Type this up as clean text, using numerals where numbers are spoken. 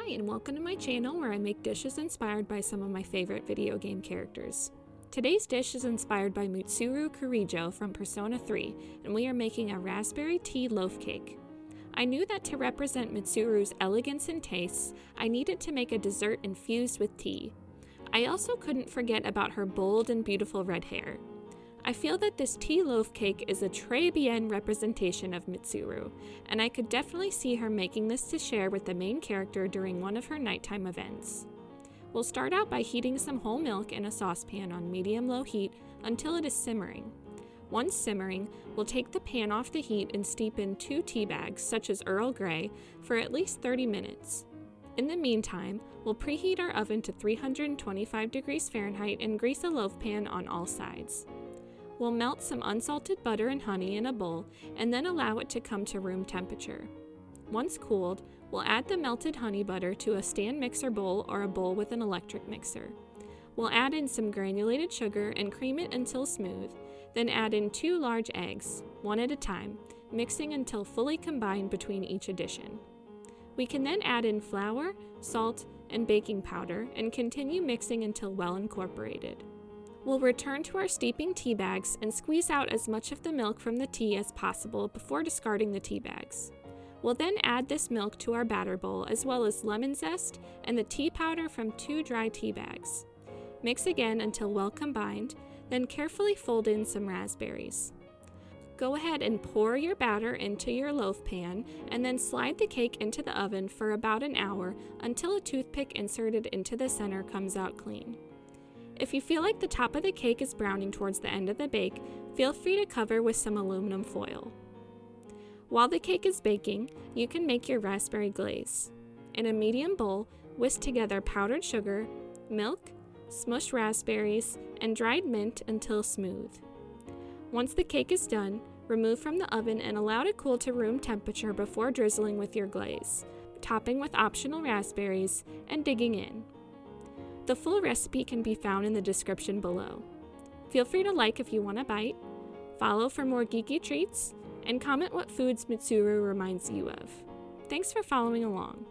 Hi, and welcome to my channel where I make dishes inspired by some of my favorite video game characters. Today's dish is inspired by Mitsuru from Persona 3, and we are making a raspberry tea loaf cake. I knew that to represent Mitsuru's elegance and tastes, I needed to make a dessert infused with tea. I also couldn't forget about her bold and beautiful red hair. I feel that this tea loaf cake is a très bien representation of Mitsuru, and I could definitely see her making this to share with the main character during one of her nighttime events. We'll start out by heating some whole milk in a saucepan on medium-low heat until it is simmering. Once simmering, we'll take the pan off the heat and steep in 2 tea bags, such as Earl Grey, for at least 30 minutes. In the meantime, we'll preheat our oven to 325 degrees Fahrenheit and grease a loaf pan on all sides. We'll melt some unsalted butter and honey in a bowl and then allow it to come to room temperature. Once cooled, we'll add the melted honey butter to a stand mixer bowl or a bowl with an electric mixer. We'll add in some granulated sugar and cream it until smooth, then add in 2 large eggs, one at a time, mixing until fully combined between each addition. We can then add in flour, salt, and baking powder and continue mixing until well incorporated. We'll return to our steeping tea bags and squeeze out as much of the milk from the tea as possible before discarding the tea bags. We'll then add this milk to our batter bowl as well as lemon zest and the tea powder from 2 dry tea bags. Mix again until well combined, then carefully fold in some raspberries. Go ahead and pour your batter into your loaf pan and then slide the cake into the oven for about an hour until a toothpick inserted into the center comes out clean. If you feel like the top of the cake is browning towards the end of the bake, feel free to cover with some aluminum foil. While the cake is baking, you can make your raspberry glaze. In a medium bowl, whisk together powdered sugar, milk, smushed raspberries, and dried mint until smooth. Once the cake is done, remove from the oven and allow it to cool to room temperature before drizzling with your glaze, topping with optional raspberries, and digging in. The full recipe can be found in the description below. Feel free to like if you want a bite, follow for more geeky treats, and comment what foods Mitsuru reminds you of. Thanks for following along.